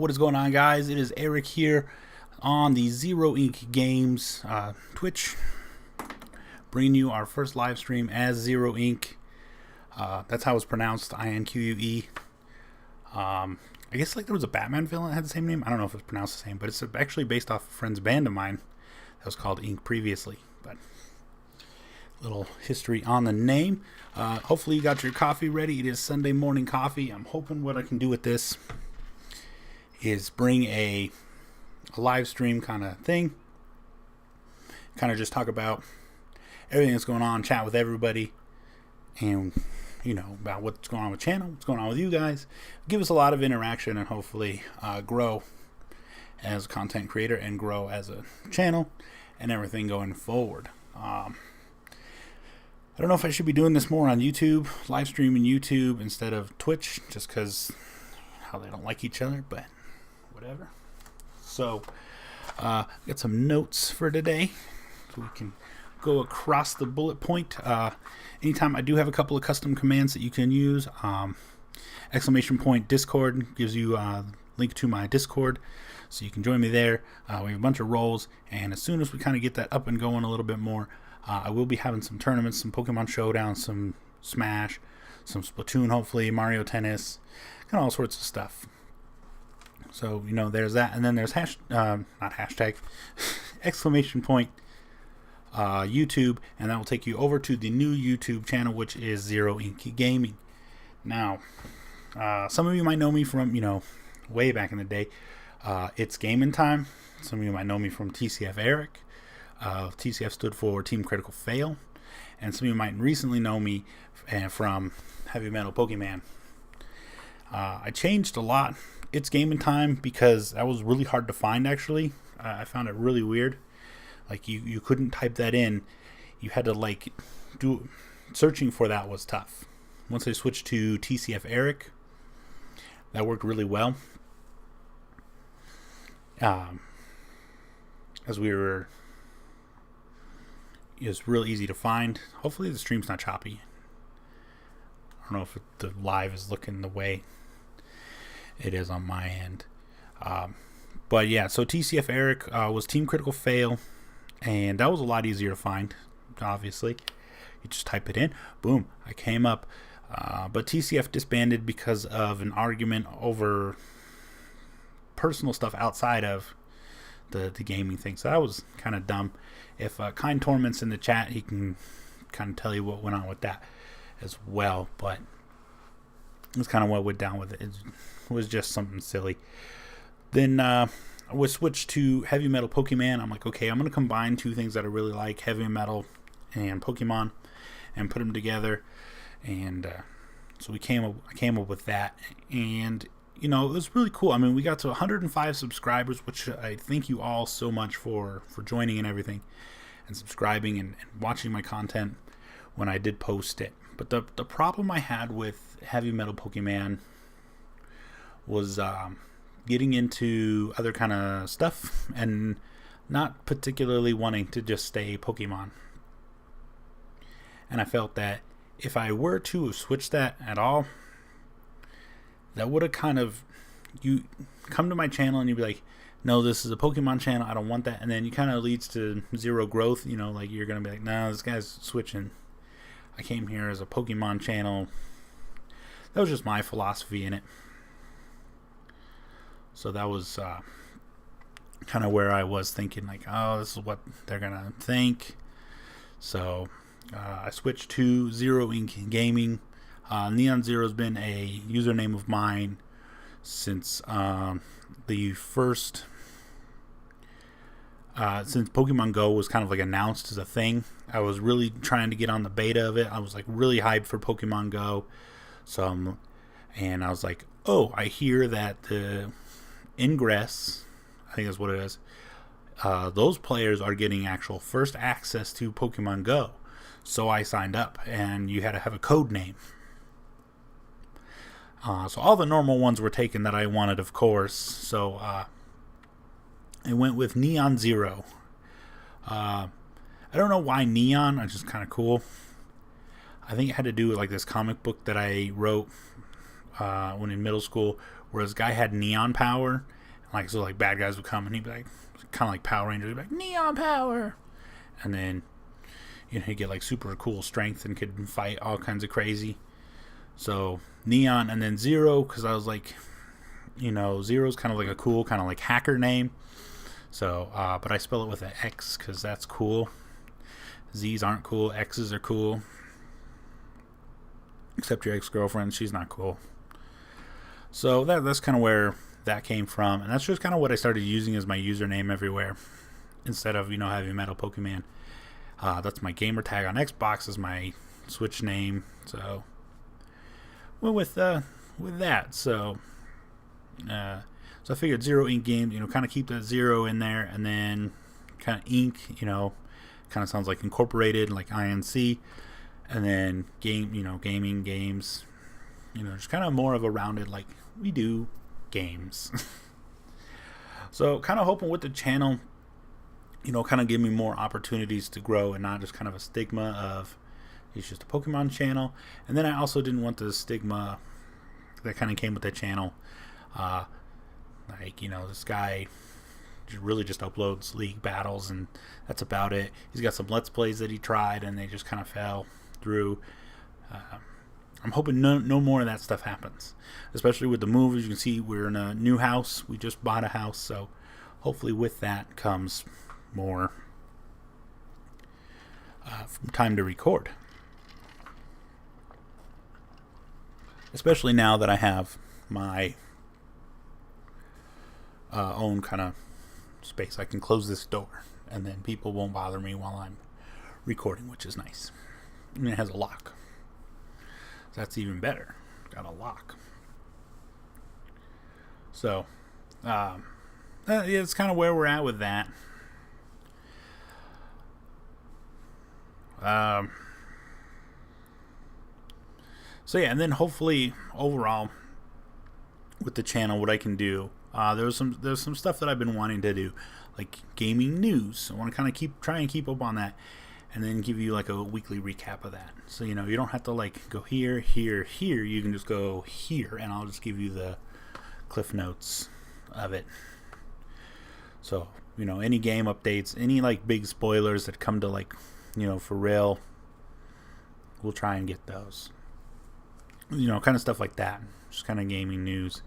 What is going on, guys? It is Eric here on the Zero Ink Games Twitch, bringing you our first live stream as Zero Ink. That's how it's pronounced, INQUE. I guess there was a Batman villain that had the same name. I don't know if it's pronounced the same, but it's actually based off a friend's band of mine that was called Ink previously. But little history on the name. Hopefully you got your coffee ready. It is Sunday morning coffee. I'm hoping what I can do with this is bring a live stream kind of thing. Kind of just talk about everything that's going on, chat with everybody, and about what's going on with the channel, what's going on with you guys. Give us a lot of interaction and hopefully grow as a content creator and grow as a channel and everything going forward. I don't know if I should be doing this more on YouTube, live streaming YouTube instead of Twitch, just because how they don't like each other, but whatever. So, got some notes for today, so we can go across the bullet point. Anytime I do have a couple of custom commands that you can use. Exclamation point Discord gives you a link to my Discord, so you can join me there. We have a bunch of roles, and as soon as we kind of get that up and going a little bit more, I will be having some tournaments, some Pokemon Showdown, some Smash, some Splatoon, hopefully, Mario Tennis, kind of all sorts of stuff. So, there's that. And then there's not hashtag, exclamation point YouTube, and that will take you over to the new YouTube channel, which is Zero Ink Gaming. Now, some of you might know me from, way back in the day. It's Gaming Time. Some of you might know me from TCF Eric. TCF stood for Team Critical Fail. And some of you might recently know me from Heavy Metal Pokemon. I changed a lot. It's Gaming Time because that was really hard to find, actually. I found it really weird. You couldn't type that in. You had to do searching for that was tough. Once I switched to TCF Eric, that worked really well. As it was real easy to find. Hopefully the stream's not choppy. I don't know if the live is looking the way it is on my end. But yeah, so TCF Eric was Team Critical Fail, and that was a lot easier to find, obviously. You just type it in, boom, I came up. But TCF disbanded because of an argument over personal stuff outside of the gaming thing. So that was kind of dumb. If Kind Torment's in the chat, he can kind of tell you what went on with that as well. But that's kind of what went down with it. It was just something silly. Then I was switched to Heavy Metal Pokemon. I'm like, okay, I'm going to combine two things that I really like, Heavy Metal and Pokemon, and put them together. And so I came up with that. And, it was really cool. I mean, we got to 105 subscribers, which I thank you all so much for joining and everything, and subscribing and watching my content when I did post it. But the problem I had with Heavy Metal Pokemon was getting into other kind of stuff and not particularly wanting to just stay Pokemon. And I felt that if I were to switch that at all, that would have kind of, you come to my channel and you'd be like, no, this is a Pokemon channel, I don't want that. And then it kind of leads to zero growth. You're going to be like, no, this guy's switching. I came here as a Pokemon channel. That was just my philosophy in it. So that was kind of where I was thinking, oh, this is what they're going to think. So I switched to Zero Ink Gaming. Neon Zero's been a username of mine since the first, since Pokemon Go was kind of announced as a thing. I was really trying to get on the beta of it. I was really hyped for Pokemon Go. And I was like, oh, I hear that the Ingress, I think that's what it is, those players are getting actual first access to Pokemon Go. So I signed up, and you had to have a code name. So all the normal ones were taken that I wanted, of course. So I went with Neon Zero. I don't know why Neon. It's just kind of cool. I think it had to do with this comic book that I wrote when in middle school, where this guy had neon power, Like, so like bad guys would come and he'd be like, kind of like Power Rangers, he'd be like, Neon Power. And then, you know, he'd get like super cool strength and could fight all kinds of crazy. So Neon, and then Zero, because I was like, you know, Zero's kind of like a cool kind of like hacker name. So, but I spell it with an X because that's cool. Z's aren't cool. X's are cool. Except your ex-girlfriend, she's not cool. So that's kind of where that came from, and that's just kind of what I started using as my username everywhere, instead of, you know, Heavy Metal Pokemon. That's my gamer tag on Xbox, is my Switch name. So, well, with that, so I figured Zero Ink Games, you know, kind of keep that zero in there, and then kind of Ink, you know, kind of sounds like incorporated, like INC. And then gaming, games, you know, just kind of more of a rounded, like, we do games. So kind of hoping with the channel, you know, kind of give me more opportunities to grow and not just kind of a stigma of it's just a Pokemon channel. And then I also didn't want the stigma that kind of came with the channel. Like, you know, this guy really just uploads League battles and that's about it. He's got some Let's Plays that he tried and they just kind of fell through. I'm hoping no more of that stuff happens, especially with the move. As you can see, we're in a new house. We just bought a house, so hopefully with that comes more time to record, especially now that I have my own kind of space. I can close this door and then people won't bother me while I'm recording, which is nice. And it has a lock, so that's even better. Got a lock. So yeah, it's kind of where we're at with that. So yeah, and then hopefully overall with the channel, what I can do, there's some stuff that I've been wanting to do, like gaming news. I want to kind of try and keep up on that, and then give you like a weekly recap of that. So, you know, you don't have to like go here, here, here. You can just go here, and I'll just give you the cliff notes of it. So, you know, any game updates, any like big spoilers that come to, like, you know, for real, we'll try and get those. You know, kind of stuff like that. Just kind of gaming news.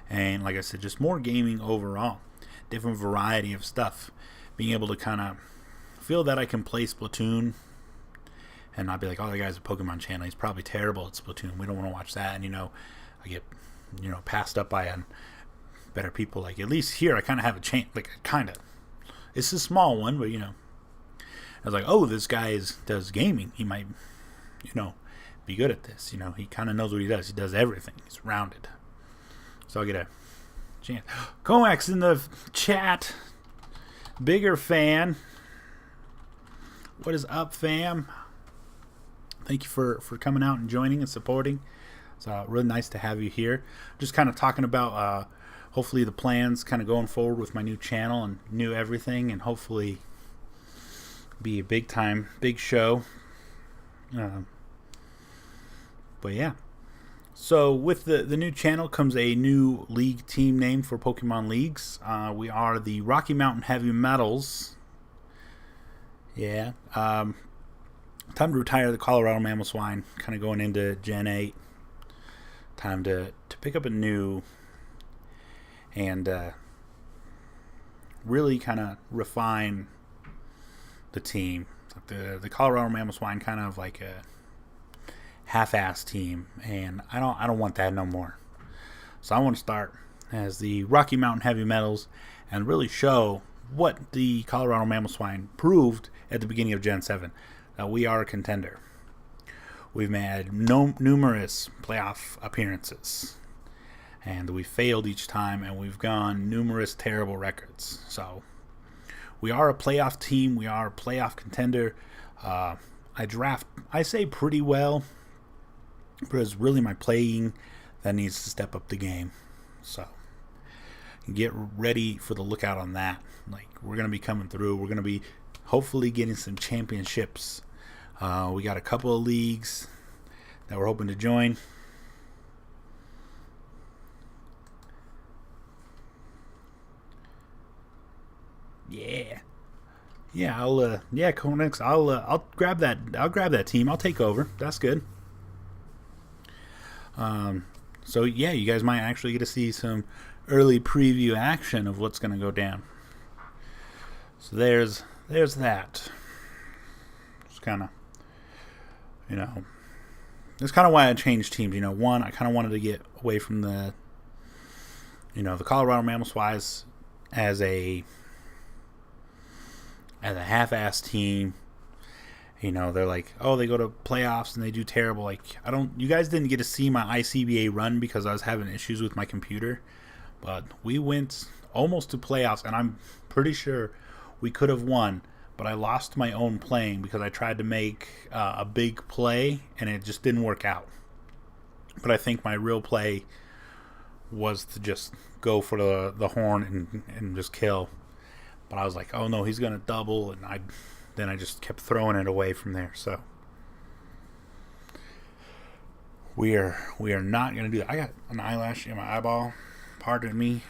And like I said, just more gaming overall. Different variety of stuff. Being able to kind of feel that I can play Splatoon and not be like, oh, the guy's a Pokemon channel, he's probably terrible at Splatoon, we don't want to watch that. And, you know, I get, you know, passed up by better people. Like, at least here I kind of have a chance. Like, kind of, it's a small one, but, you know, I was like, oh, this guy does gaming, he might, you know, be good at this. You know, he kind of knows what he does everything, he's rounded. So I get a chance. Coax in the chat, bigger fan. What is up, fam? Thank you for coming out and joining and supporting. It's really nice to have you here. Just kind of talking about hopefully the plans kind of going forward with my new channel and new everything, and hopefully be a big show. But yeah. So with the new channel comes a new league team name for Pokemon Leagues. We are the Rocky Mountain Heavy Metals. Yeah. Time to retire the Colorado Mamoswine. Kind of going into Gen 8. Time to pick up a new and really kind of refine the team. The Colorado Mamoswine kind of like a half-ass team, and I don't want that no more. So I want to start as the Rocky Mountain Heavy Metals and really show what the Colorado Mamoswine proved at the beginning of Gen 7, that we are a contender. We've made numerous playoff appearances, and we failed each time, and we've gone numerous terrible records. So we are a playoff team. We are a playoff contender. I say pretty well, but it's really my playing that needs to step up the game. So get ready for the lookout on that. Like, we're going to be coming through. We're going to be hopefully getting some championships. We got a couple of leagues that we're hoping to join. Yeah. Yeah, yeah, Konix, I'll grab that. I'll grab that team. I'll take over. That's good. So yeah, you guys might actually get to see some early preview action of what's going to go down. So there's that. It's kind of, that's kind of why I changed teams. One, I kind of wanted to get away from the Colorado Mammal Spies as a half-ass team. They're like, oh, they go to playoffs and they do terrible. Like, you guys didn't get to see my ICBA run because I was having issues with my computer. But we went almost to playoffs, and I'm pretty sure we could have won. But I lost my own playing because I tried to make a big play, and it just didn't work out. But I think my real play was to just go for the horn and just kill. But I was like, oh no, he's going to double, and then I just kept throwing it away from there. So we are not going to do that. I got an eyelash in my eyeball. Pardon me.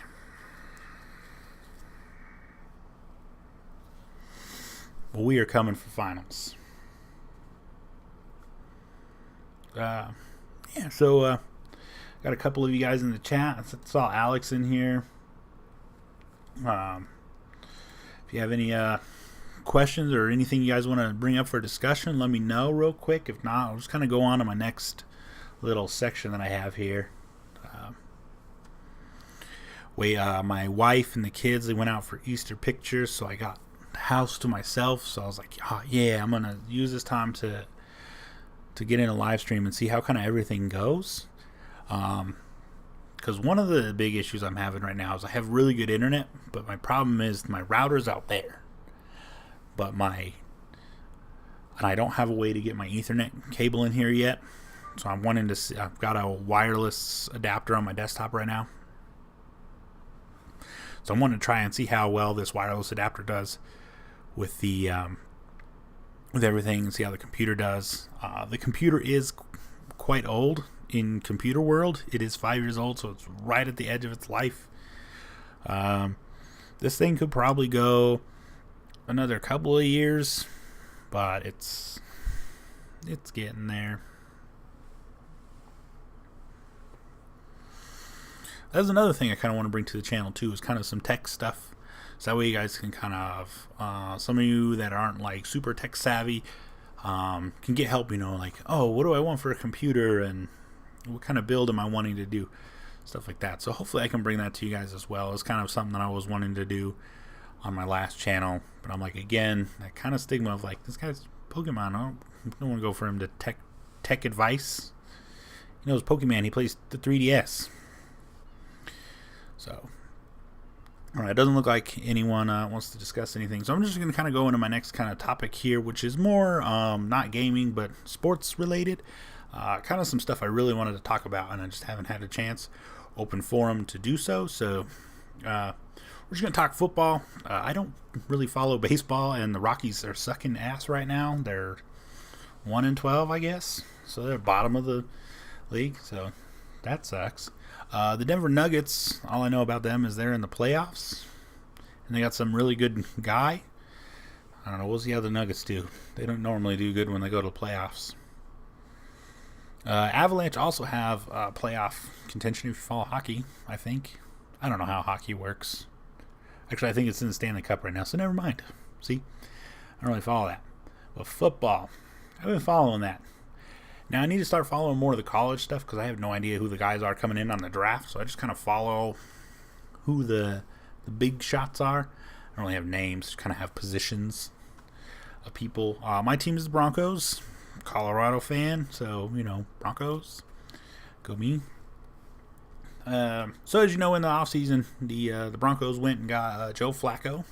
But we are coming for finals. Yeah, so got a couple of you guys in the chat. I saw Alex in here. If you have any questions or anything you guys want to bring up for discussion, let me know real quick. If not, I'll just kind of go on to my next little section that I have here. My wife and the kids, they went out for Easter pictures, so I got the house to myself. So I was like, oh, yeah, I'm gonna use this time to get in a live stream and see how kind of everything goes. Because one of the big issues I'm having right now is I have really good internet, but my problem is my router's out there. And I don't have a way to get my Ethernet cable in here yet. So I'm wanting to see, I've got a wireless adapter on my desktop right now. So I'm wanting to try and see how well this wireless adapter does with the with everything, and see how the computer does. The computer is quite old in computer world. It is 5 years old, so it's right at the edge of its life. This thing could probably go another couple of years, but it's getting there. That's another thing I kind of want to bring to the channel too, is kind of some tech stuff, so that way you guys can kind of some of you that aren't like super tech savvy can get help. Like, oh, what do I want for a computer, and what kind of build am I wanting to do, stuff like that. So hopefully I can bring that to you guys as well. It's kind of something that I was wanting to do on my last channel, but I'm like, again, that kind of stigma of like, this guy's Pokemon, I don't want to go for him to tech advice. He knows Pokemon, he plays the 3DS. So, alright, it doesn't look like anyone wants to discuss anything, so I'm just going to kind of go into my next kind of topic here, which is more not gaming, but sports related. Kind of some stuff I really wanted to talk about, and I just haven't had a chance, open forum to do so. So we're just going to talk football. I don't really follow baseball, and the Rockies are sucking ass right now. They're 1-12, I guess, so they're bottom of the league, so that sucks. The Denver Nuggets, all I know about them is they're in the playoffs, and they got some really good guy. I don't know, what's the other Nuggets do? They don't normally do good when they go to the playoffs. Avalanche also have playoff contention if you follow hockey, I think. I don't know how hockey works. Actually, I think it's in the Stanley Cup right now, so never mind. See? I don't really follow that. But football, I've been following that. Now, I need to start following more of the college stuff because I have no idea who the guys are coming in on the draft, so I just kind of follow who the big shots are. I don't really have names, just kind of have positions of people. My team is the Broncos. Colorado fan, so Broncos, go me. So as you know, in the offseason, the Broncos went and got Joe Flacco.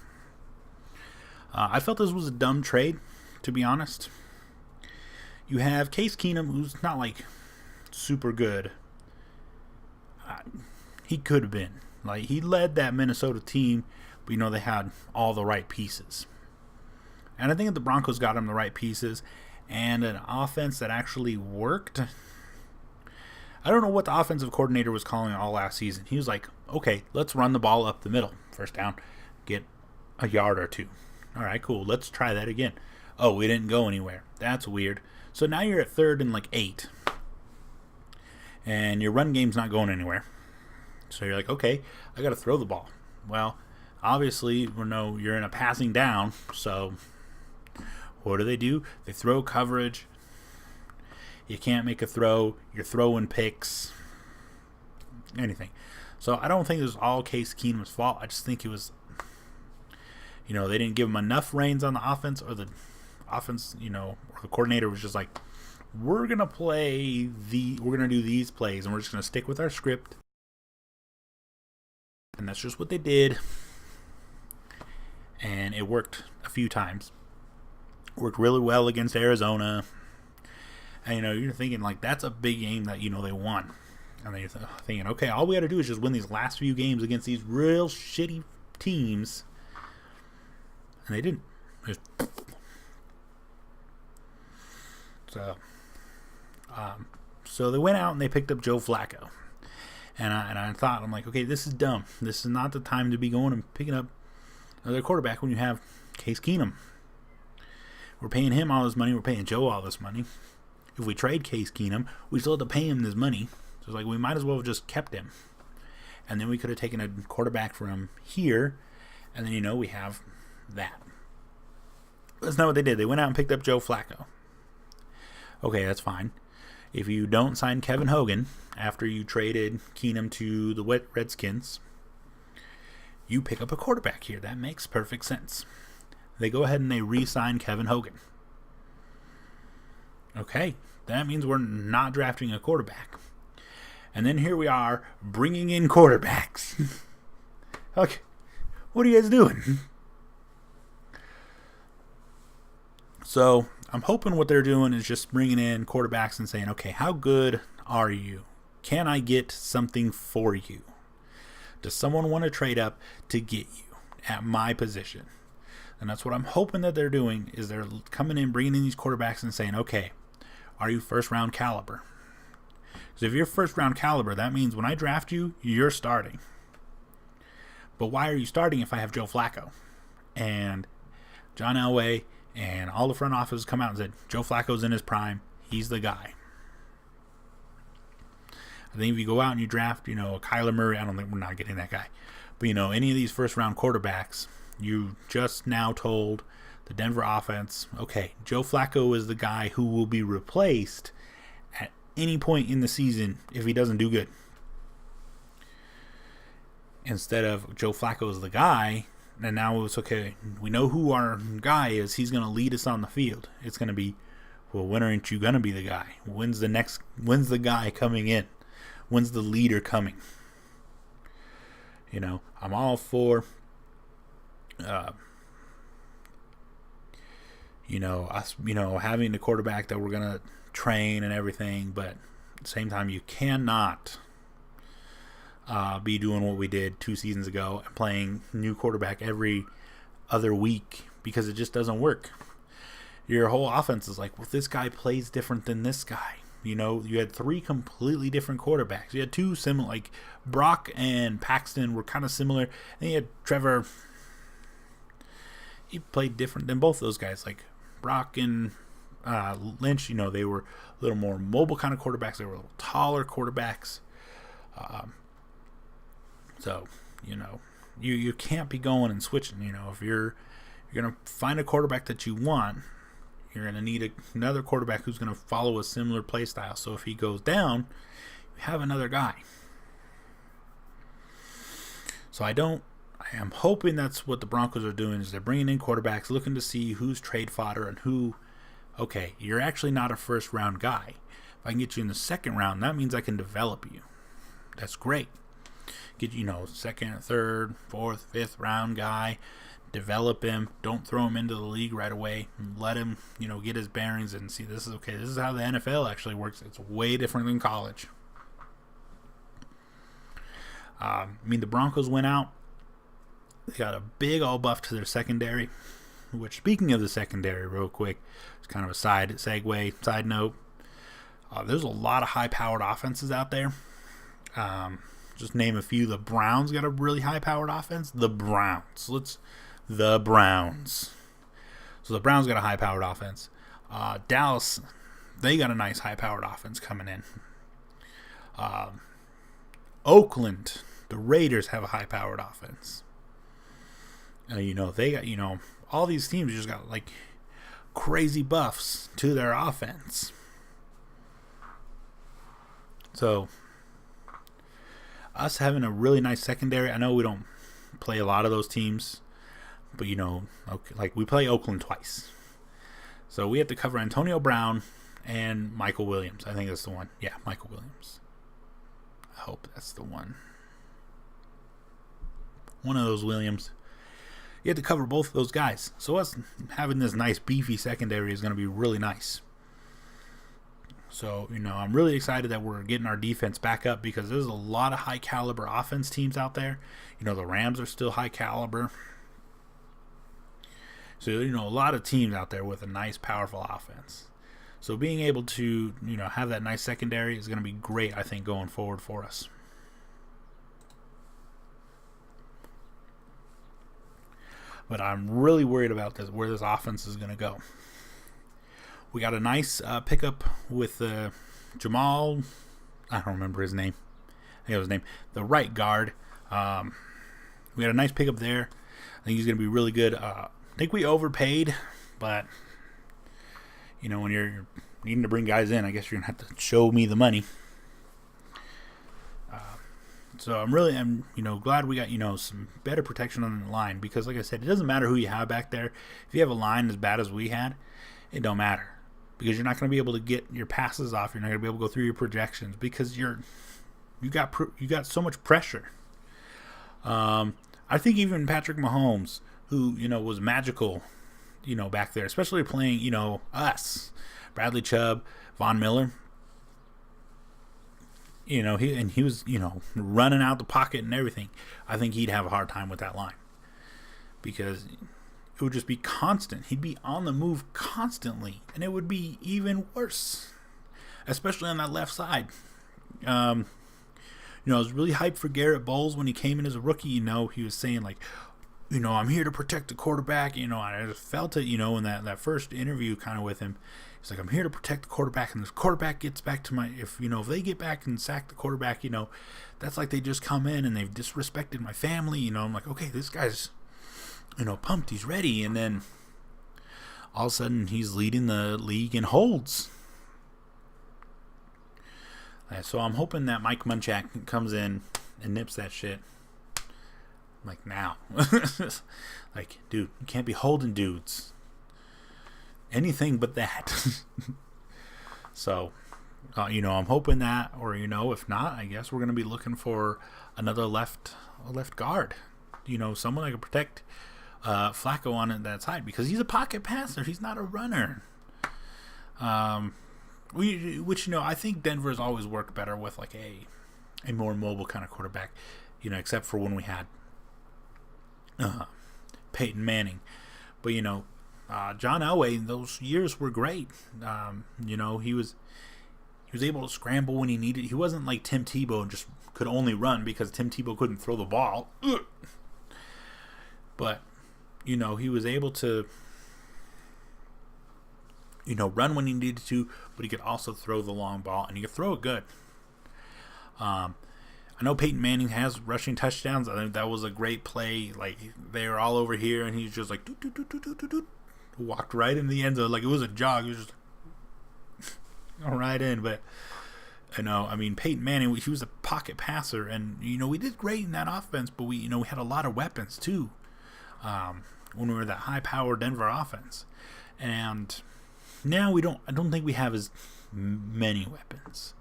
I felt this was a dumb trade, to be honest. You have Case Keenum, who's not like super good. He could have been, like, he led that Minnesota team, but they had all the right pieces, and I think that the Broncos got him the right pieces. And an offense that actually worked. I don't know what the offensive coordinator was calling all last season. He was like, okay, let's run the ball up the middle. First down, get a yard or two. All right, cool. Let's try that again. Oh, we didn't go anywhere. That's weird. So now you're at 3rd and like 8. And your run game's not going anywhere. So you're like, okay, I got to throw the ball. Well, obviously, you're in a passing down. So what do? They throw coverage. You can't make a throw. You're throwing picks. Anything. So I don't think it was all Case Keenum's fault. I just think it was, they didn't give him enough reins on the offense, or the offense, or the coordinator was just like, we're going to do these plays, and we're just going to stick with our script. And that's just what they did. And it worked a few times. Worked really well against Arizona. And, you're thinking, like, that's a big game that, they won. And then you're thinking, okay, all we got to do is just win these last few games against these real shitty teams. And they didn't. So they went out and they picked up Joe Flacco. And I thought, I'm like, okay, this is dumb. This is not the time to be going and picking up another quarterback when you have Case Keenum. We're paying him all this money. We're paying Joe all this money. If we trade Case Keenum, we still have to pay him this money. So it's like, we might as well have just kept him. And then we could have taken a quarterback from here. And then, we have that. That's not what they did. They went out and picked up Joe Flacco. Okay, that's fine. If you don't sign Kevin Hogan after you traded Keenum to the Redskins, you pick up a quarterback here. That makes perfect sense. They go ahead and they re-sign Kevin Hogan. Okay, that means we're not drafting a quarterback. And then here we are bringing in quarterbacks. Okay, what are you guys doing? So I'm hoping what they're doing is just bringing in quarterbacks and saying, okay, how good are you? Can I get something for you? Does someone want to trade up to get you at my position? And that's what I'm hoping that they're doing, is they're coming in, bringing in these quarterbacks and saying, okay, are you first round caliber? Because if you're first round caliber, that means when I draft you, you're starting. But why are you starting if I have Joe Flacco? And John Elway and all the front office come out and said, Joe Flacco's in his prime. He's the guy. I think if you go out and you draft, a Kyler Murray, I don't think we're not getting that guy. But, any of these first round quarterbacks, you just now told the Denver offense, okay, Joe Flacco is the guy who will be replaced at any point in the season if he doesn't do good. Instead of Joe Flacco is the guy, and now it's okay, we know who our guy is. He's going to lead us on the field. It's going to be, well, when aren't you going to be the guy? When's the guy coming in? When's the leader coming? I'm all for, us, having the quarterback that we're going to train and everything, but at the same time, you cannot be doing what we did 2 seasons ago and playing new quarterback every other week, because it just doesn't work. Your whole offense is like, well, this guy plays different than this guy. You had 3 completely different quarterbacks. You had 2 similar, like Brock and Paxton were kind of similar. And you had Trevor. He played different than both those guys. Like Brock and Lynch, they were a little more mobile kind of quarterbacks. They were a little taller quarterbacks. So, you can't be going and switching. If you're going to find a quarterback that you want, you're going to need another quarterback who's going to follow a similar play style. So if he goes down, you have another guy. So I am hoping that's what the Broncos are doing, is they're bringing in quarterbacks, looking to see who's trade fodder and who, okay, you're actually not a first round guy. If I can get you in the second round, that means I can develop you. That's great. Get, second, third, fourth, fifth round guy. Develop him. Don't throw him into the league right away. Let him, get his bearings and see, this is okay. This is how the NFL actually works. It's way different than college. The Broncos went out. They got a big old buff to their secondary. Which, speaking of the secondary, real quick, it's kind of a side note. There's a lot of high-powered offenses out there. Just name a few. The Browns got a really high-powered offense. The Browns. the Browns. So the Browns got a high-powered offense. Dallas, they got a nice high-powered offense coming in. Oakland, the Raiders have a high-powered offense. They got, all these teams just got like crazy buffs to their offense. So us having a really nice secondary, I know we don't play a lot of those teams, but we play Oakland twice. So we have to cover Antonio Brown and Michael Williams. I think that's the one. Yeah, Michael Williams. I hope that's the one. One of those Williams. You have to cover both of those guys. So us having this nice beefy secondary is going to be really nice. So, I'm really excited that we're getting our defense back up because there's a lot of high caliber offense teams out there. The Rams are still high caliber. So, a lot of teams out there with a nice, powerful offense. So being able to, have that nice secondary is going to be great, I think, going forward for us. But I'm really worried about where this offense is going to go. We got a nice pickup with Jamal. I don't remember his name. I think it was his name. The right guard. We had a nice pickup there. I think he's going to be really good. I think we overpaid, but when you're needing to bring guys in, I guess you're going to have to show me the money. So I'm glad we got, some better protection on the line because, like I said, it doesn't matter who you have back there. If you have a line as bad as we had, it don't matter because you're not going to be able to get your passes off. You're not going to be able to go through your projections because you got so much pressure. I think even Patrick Mahomes, who was magical, back there, especially playing, us, Bradley Chubb, Von Miller. He was, running out the pocket and everything. I think he'd have a hard time with that line because it would just be constant. He'd be on the move constantly, and it would be even worse, especially on that left side. I was really hyped for Garrett Bowles when he came in as a rookie. He was saying like, I'm here to protect the quarterback. I just felt it, in that first interview kind of with him. He's like, I'm here to protect the quarterback, and this quarterback gets back to if they get back and sack the quarterback, that's like they just come in and they've disrespected my family. I'm like, okay, this guy's, pumped, he's ready, and then all of a sudden he's leading the league in holds. So I'm hoping that Mike Munchak comes in and nips that shit. Like now. Like, dude, you can't be holding dudes. Anything but that. So, I'm hoping that, or, if not, I guess we're going to be looking for another left guard. Someone that can protect Flacco on that side because he's a pocket passer. He's not a runner. Which I think Denver's always worked better with like a more mobile kind of quarterback, except for when we had Peyton Manning. But John Elway, those years were great. He was able to scramble when he needed. He wasn't like Tim Tebow and just could only run because Tim Tebow couldn't throw the ball. But he was able to run when he needed to, but he could also throw the long ball, and he could throw it good. I know Peyton Manning has rushing touchdowns. I think that was a great play. Like, they were all over here, and he's just like, doot, doot, doot, doot, doot, doot, walked right in the end zone. Like, it was a jog. He was just going right in. But, Peyton Manning, he was a pocket passer, and, we did great in that offense, but we had a lot of weapons, too, when we were that high-powered Denver offense. And now I don't think we have as many weapons.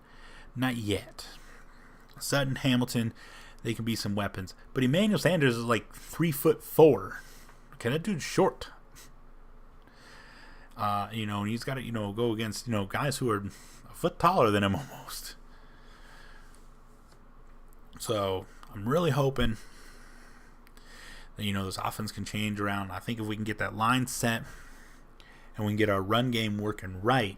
Not yet. Sutton, Hamilton, they can be some weapons. But Emmanuel Sanders is like 3'4". Okay, that dude's short. And he's got to, go against, guys who are a foot taller than him almost. So I'm really hoping that, this offense can change around. I think if we can get that line set and we can get our run game working right,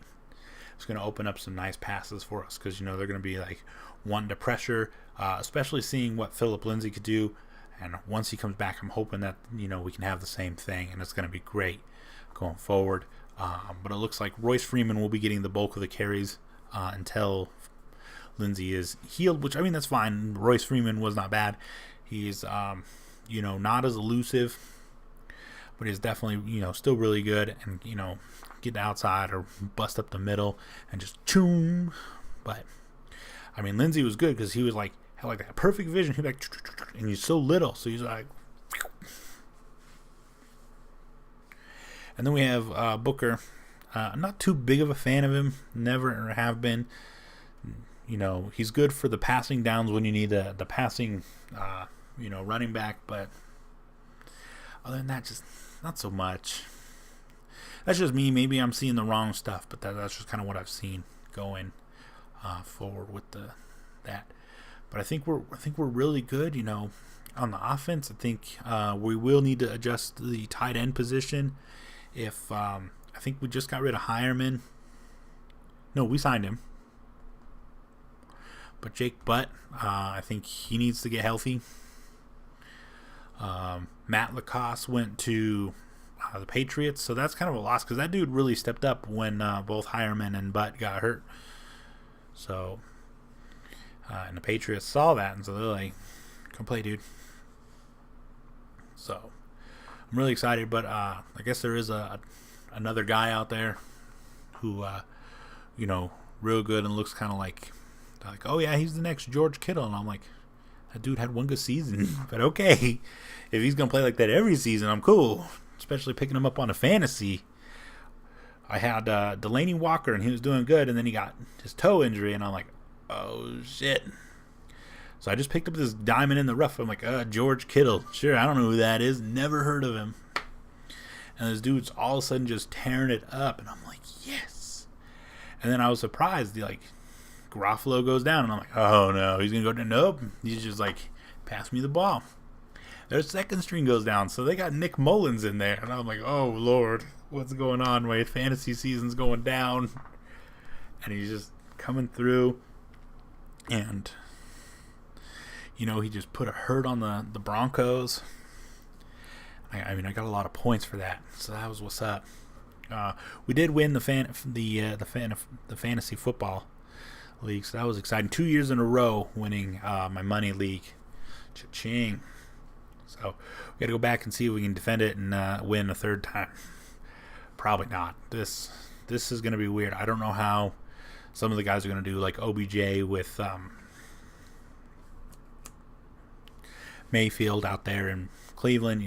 it's going to open up some nice passes for us because, they're going to be like wanting to pressure, especially seeing what Phillip Lindsay could do And once he comes back, I'm hoping that, we can have the same thing, and it's going to be great going forward. But it looks like Royce Freeman will be getting the bulk of the carries until Lindsey is healed, which, that's fine. Royce Freeman was not bad. He's, not as elusive, but he's definitely, still really good, and, get outside or bust up the middle and just choom. But, Lindsey was good because he was had that perfect vision. He was and he's so little, so he's like. And then we have Booker. I'm not too big of a fan of him. Never have been. He's good for the passing downs when you need the passing, running back. But other than that, just not so much. That's just me. Maybe I'm seeing the wrong stuff, but that's just kind of what I've seen going forward with that. But I think we're really good. On the offense, I think we will need to adjust the tight end position. If I think we just got rid of Hireman. No, we signed him. But Jake Butt, I think he needs to get healthy. Matt Lacoste went to the Patriots, so that's kind of a loss because that dude really stepped up when both Hireman and Butt got hurt. So, and the Patriots saw that, and so they're like, "Come play, dude." So, I'm really excited, but I guess there is another guy out there who, real good and looks kind of like, oh yeah, he's the next George Kittle, and I'm like, that dude had one good season, but okay, if he's gonna play like that every season, I'm cool. Especially picking him up on a fantasy. I had Delaney Walker, and he was doing good, and then he got his toe injury, and I'm like, oh shit. So I just picked up this diamond in the rough. I'm like, George Kittle. Sure, I don't know who that is. Never heard of him. And this dude's all of a sudden just tearing it up, and I'm like, yes. And then I was surprised. Garofalo goes down, and I'm like, oh no, he's gonna go down. Nope, he's just like, pass me the ball. Their second string goes down, so they got Nick Mullins in there, and I'm like, oh Lord, what's going on? My fantasy season's going down, and he's just coming through, and he just put a hurt on the Broncos. I got a lot of points for that, so that was what's up. We did win the fantasy football league, so that was exciting. 2 years in a row winning my money league. Cha-ching. So we got to go back and see if we can defend it and win a third time. Probably not. This is going to be weird. I don't know how some of the guys are going to do, like OBJ with Mayfield out there in Cleveland,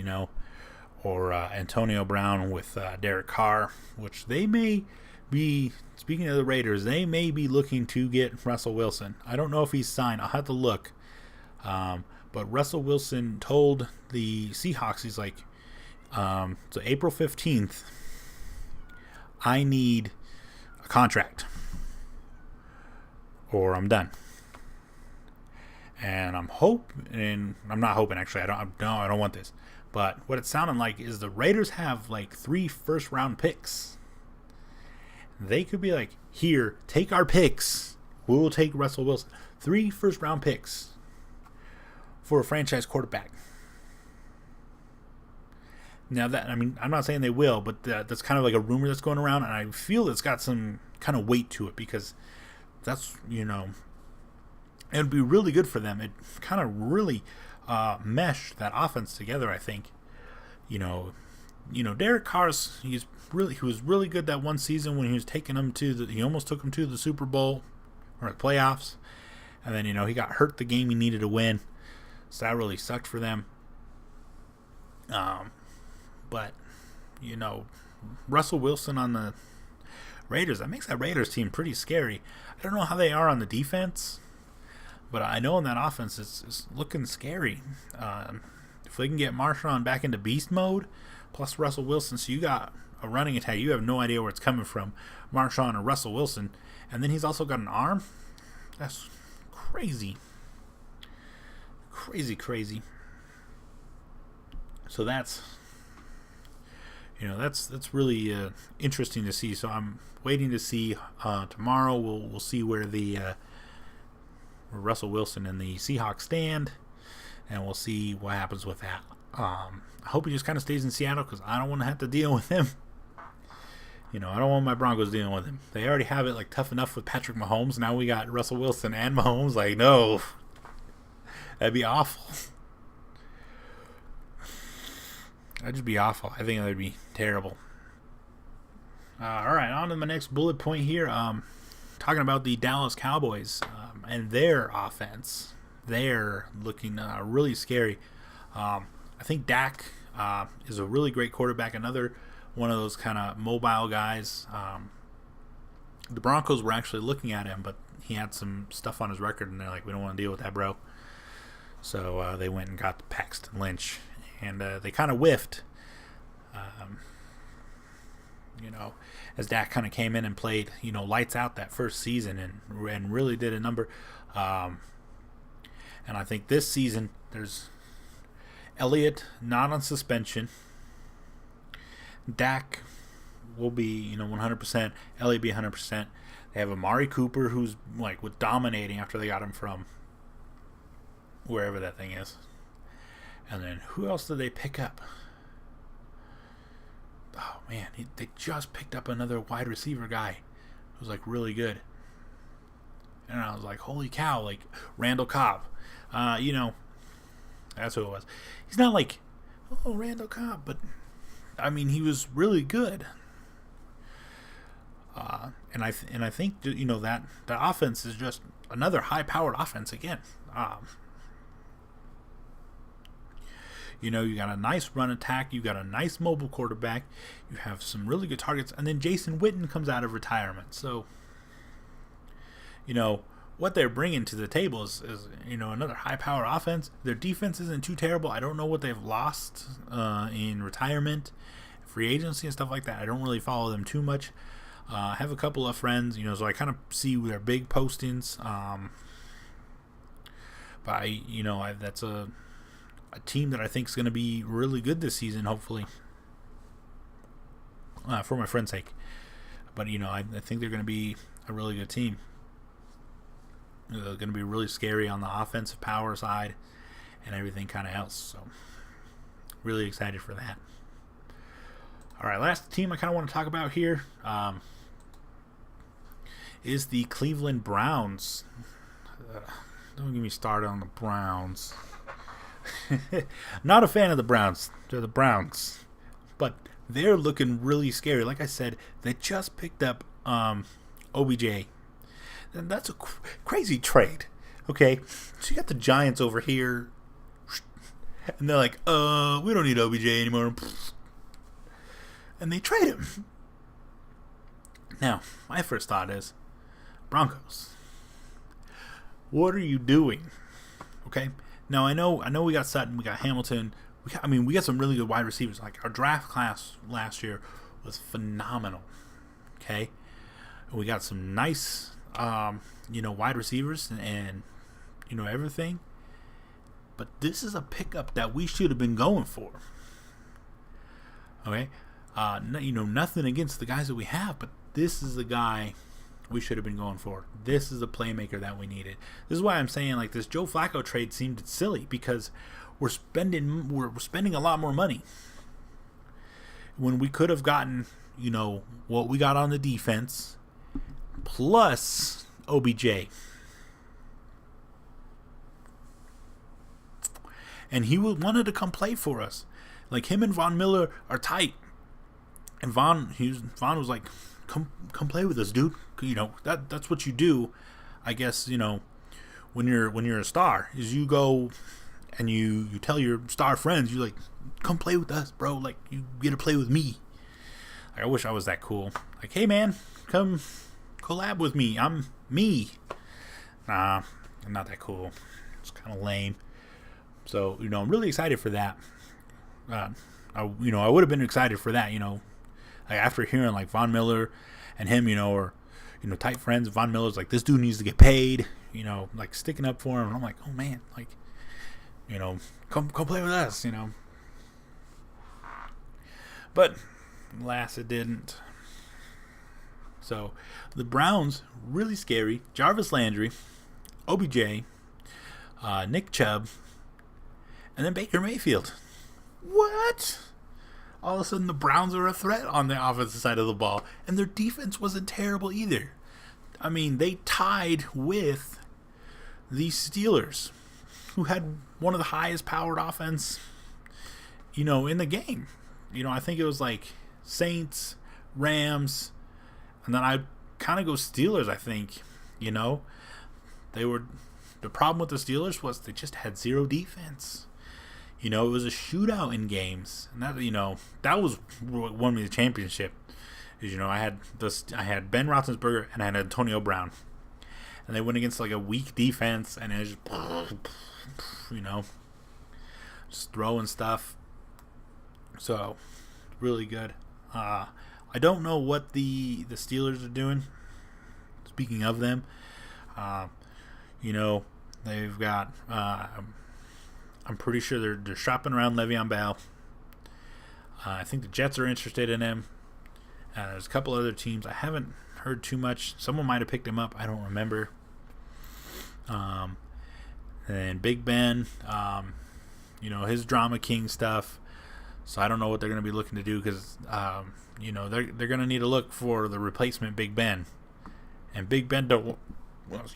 or Antonio Brown with Derek Carr, which they may be, speaking of the Raiders, they may be looking to get Russell Wilson. I don't know if he's signed. I'll have to look. But Russell Wilson told the Seahawks, he's like, so April 15th, I need a contract or I'm done. And I'm not hoping actually, I don't want this. But what it sounded like is the Raiders have like 3 first-round picks. They could be like, here, take our picks. We'll take Russell Wilson. 3 first-round picks for a franchise quarterback. Now that, I'm not saying they will, but that's kind of like a rumor that's going around, and I feel it's got some kind of weight to it because that's, it would be really good for them. It kind of really mesh that offense together, I think. Derek Carr's, he was really good that one season when he was taking them he almost took them to the Super Bowl or the playoffs, and then he got hurt the game he needed to win, so that really sucked for them. But Russell Wilson on the Raiders, that makes that Raiders team pretty scary. I don't know how they are on the defense, but I know in that offense it's looking scary. If they can get Marshawn back into beast mode, plus Russell Wilson, so you got a running attack, you have no idea where it's coming from, Marshawn or Russell Wilson, and then he's also got an arm. That's crazy. Crazy. So that's really interesting to see. So I'm waiting to see tomorrow. We'll see where the where Russell Wilson and the Seahawks stand, and we'll see what happens with that. I hope he just kind of stays in Seattle because I don't want to have to deal with him. I don't want my Broncos dealing with him. They already have it like tough enough with Patrick Mahomes. Now we got Russell Wilson and Mahomes. Like, no, that'd be awful. That'd just be awful. I think that'd be terrible. All right, on to my next bullet point here. Talking about the Dallas Cowboys and their offense. They're looking really scary. I think Dak is a really great quarterback. Another one of those kind of mobile guys. The Broncos were actually looking at him, but he had some stuff on his record, and they're like, we don't want to deal with that, bro. So they went and got Paxton Lynch, and they kind of whiffed. As Dak kind of came in and played, lights out that first season and really did a number. And I think this season there's Elliott not on suspension. Dak will be, 100%. Elliott be 100%. They have Amari Cooper, who's like was dominating after they got him from wherever that thing is. And then who else did they pick up? Oh man, they just picked up another wide receiver guy who's like really good. And I was like, holy cow, like Randall Cobb. That's who it was. He's not like, oh, Randall Cobb, but I mean, he was really good. And I think that the offense is just another high-powered offense again. You got a nice run attack. You got a nice mobile quarterback. You have some really good targets. And then Jason Witten comes out of retirement. So, what they're bringing to the table is another high-powered offense. Their defense isn't too terrible. I don't know what they've lost in retirement, free agency, and stuff like that. I don't really follow them too much. I have a couple of friends, so I kind of see their big postings. But that's a team that I think is going to be really good this season, hopefully, for my friend's sake. But I think they're going to be a really good team. They're going to be really scary on the offensive power side and everything kind of else. So, really excited for that. All right, last team I kind of want to talk about here is the Cleveland Browns. Don't get me started on the Browns. Not a fan of the Browns. They're the Browns. But they're looking really scary. Like I said, they just picked up OBJ. And that's a crazy trade. Okay? So you got the Giants over here. And they're like, we don't need OBJ anymore. And they trade him. Now, my first thought is, Broncos, what are you doing? Okay? Now, I know we got Sutton, we got Hamilton. We got some really good wide receivers. Like, our draft class last year was phenomenal. Okay? We got some nice, wide receivers and everything. But this is a pickup that we should have been going for. Okay? Nothing against the guys that we have, but this is the guy we should have been going for. This is the playmaker that we needed. This is why I'm saying, like, this Joe Flacco trade seemed silly, because we're spending a lot more money when we could have gotten, what we got on the defense plus OBJ. And he wanted to come play for us. Like, him and Von Miller are tight. And Von was like, come play with us, dude. That's what you do, I guess. When you're a star, is you go and you tell your star friends, you like, come play with us, bro. Like, you get to play with me. Like, I wish I was that cool. Like, hey man, come collab with me. I'm me. Nah, I'm not that cool. It's kind of lame. So I'm really excited for that. I would have been excited for that. Like, after hearing like Von Miller and him, or tight friends. Von Miller's like, this dude needs to get paid. Like, sticking up for him. And I'm like, oh man, like, come play with us. But alas, it didn't. So the Browns, really scary. Jarvis Landry, OBJ, Nick Chubb, And then Baker Mayfield. What? All of a sudden, the Browns are a threat on the offensive side of the ball. And their defense wasn't terrible either. I mean, they tied with the Steelers, who had one of the highest powered offense, in the game. I think it was like Saints, Rams, and then I kind of go Steelers, I think. The problem with the Steelers was they just had zero defense. It was a shootout in games, and that was what won me the championship. I had Ben Roethlisberger and I had Antonio Brown, and they went against like a weak defense, and it was just throwing stuff. So really good. I don't know what the Steelers are doing. Speaking of them, they've got. I'm pretty sure they're shopping around Le'Veon Bell. I think the Jets are interested in him. There's a couple other teams. I haven't heard too much. Someone might have picked him up. I don't remember. And Big Ben, his Drama King stuff. So I don't know what they're going to be looking to do because, they're going to need to look for the replacement Big Ben. And Big Ben don't want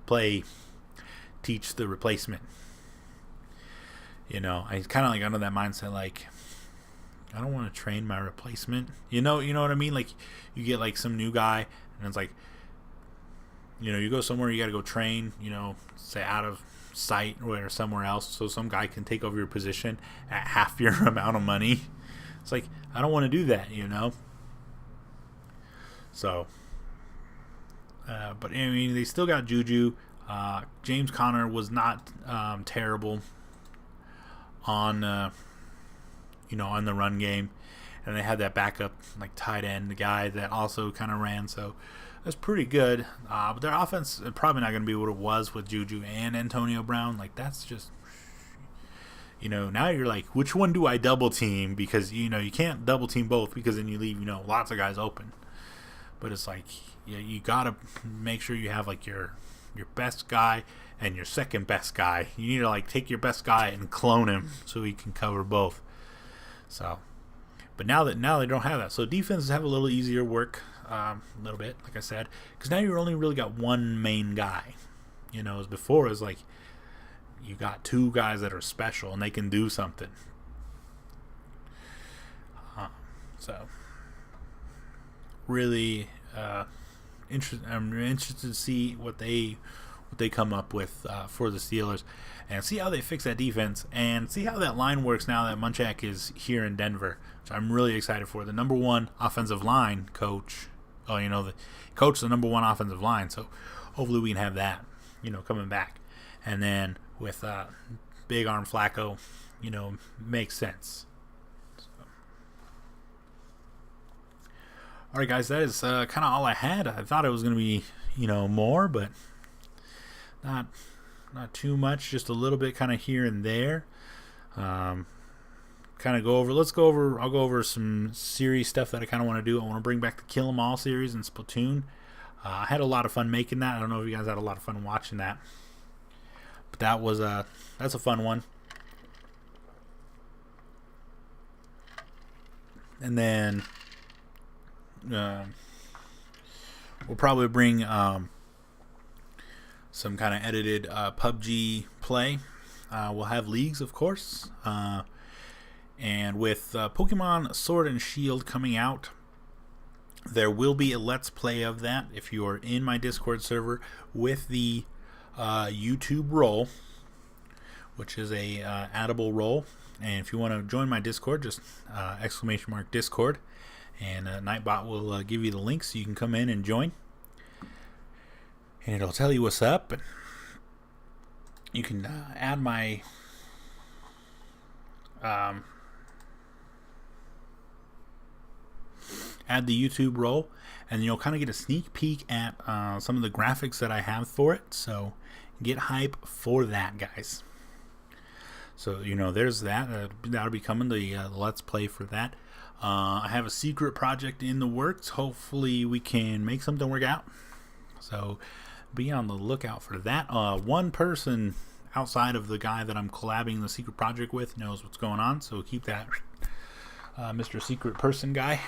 to teach the replacement. I kind of like under that mindset, like, I don't want to train my replacement. You know what I mean? Like, you get like some new guy, and it's like, you go somewhere, you got to go train, say out of sight or somewhere else, so some guy can take over your position at half your amount of money. It's like, I don't want to do that, So, but I mean, they still got Juju. James Conner was not terrible on on the run game, and they had that backup like tight end, the guy that also kind of ran, so that's pretty good. But their offense is probably not going to be what it was with Juju and Antonio Brown. Like, that's just now you're like, which one do I double team? Because you can't double team both, because then you leave lots of guys open. But it's like, you gotta make sure you have like your best guy and your second best guy. You need to like take your best guy and clone him so he can cover both. So, but now they don't have that, so defenses have a little easier work, a little bit, like I said, because now you only really got one main guy. As before, it's like you got two guys that are special and they can do something. So, really, I'm interested to see what they come up with for the Steelers, and see how they fix that defense, and see how that line works now that Munchak is here in Denver, which I'm really excited for. The number one offensive line coach, the coach the number one offensive line, so hopefully we can have that, coming back. And then with Big Arm Flacco, makes sense. All right, guys, that is kind of all I had. I thought it was going to be, more, but not too much, just a little bit kind of here and there. I'll go over some series stuff that I kind of want to do. I want to bring back the Kill 'Em All series and Splatoon. I had a lot of fun making that. I don't know if you guys had a lot of fun watching that, but that's a fun one. And then we'll probably bring some kind of edited PUBG play. We'll have leagues, of course. And with Pokemon Sword and Shield coming out, there will be a Let's Play of that if you are in my Discord server with the YouTube role, which is a addable role. And if you want to join my Discord, just !Discord, and Nightbot will give you the link so you can come in and join. And it'll tell you what's up. And you can add my add the YouTube role, and you'll kind of get a sneak peek at some of the graphics that I have for it. So get hype for that, guys. So there's that. That'll be coming, the Let's Play for that. I have a secret project in the works. Hopefully we can make something work out. So be on the lookout for that. One person outside of the guy that I'm collabing the secret project with knows what's going on. So keep that Mr. Secret Person guy.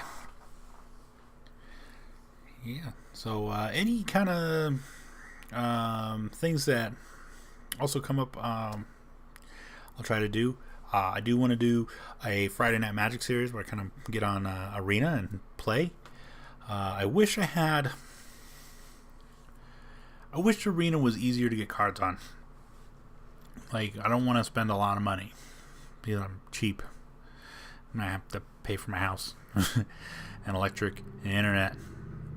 Yeah. So any kind of things that also come up, I'll try to do. I do want to do a Friday Night Magic series where I kind of get on Arena and play. I wish Arena was easier to get cards on. Like, I don't want to spend a lot of money because I'm cheap and I have to pay for my house and electric and internet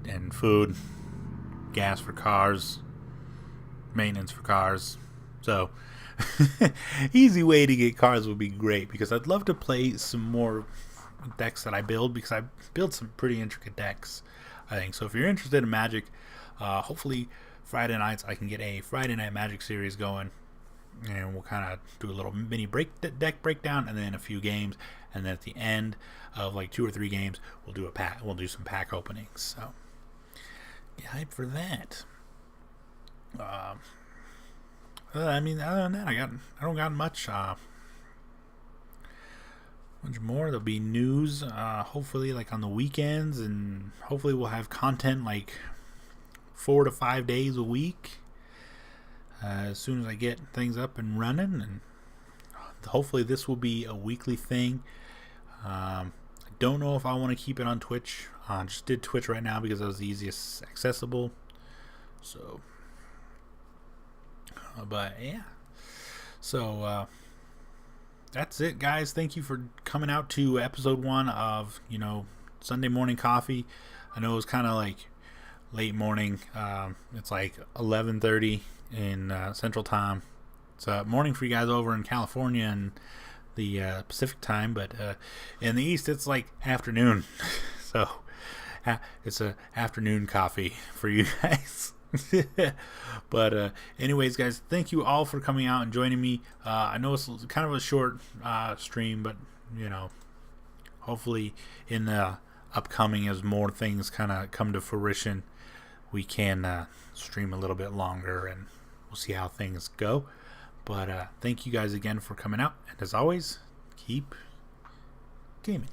and food, gas for cars, maintenance for cars. So easy way to get cards would be great, because I'd love to play some more decks that I build, because I build some pretty intricate decks, I think. So if you're interested in Magic, hopefully Friday nights I can get a Friday Night Magic series going, and we'll kind of do a little mini deck breakdown, and then a few games, and then at the end of like 2 or 3 games we'll do some pack openings. So get hyped for that. I mean, other than that, I don't got much more. There'll be news, hopefully, like on the weekends, and hopefully we'll have content like 4 to 5 days a week. As soon as I get things up and running, and hopefully this will be a weekly thing. I don't know if I want to keep it on Twitch. I just did Twitch right now because it was the easiest accessible. So. But yeah, so that's it, guys. Thank you for coming out to episode 1 of Sunday Morning Coffee. I know it was kind of like late morning. It's like 11:30 in Central Time. It's morning for you guys over in California and the Pacific Time, but in the East it's like afternoon. So it's a afternoon coffee for you guys. But anyways, guys, thank you all for coming out and joining me. I know it's kind of a short stream, but hopefully in the upcoming, as more things kind of come to fruition, we can stream a little bit longer, and we'll see how things go. But thank you guys again for coming out, and as always, keep gaming.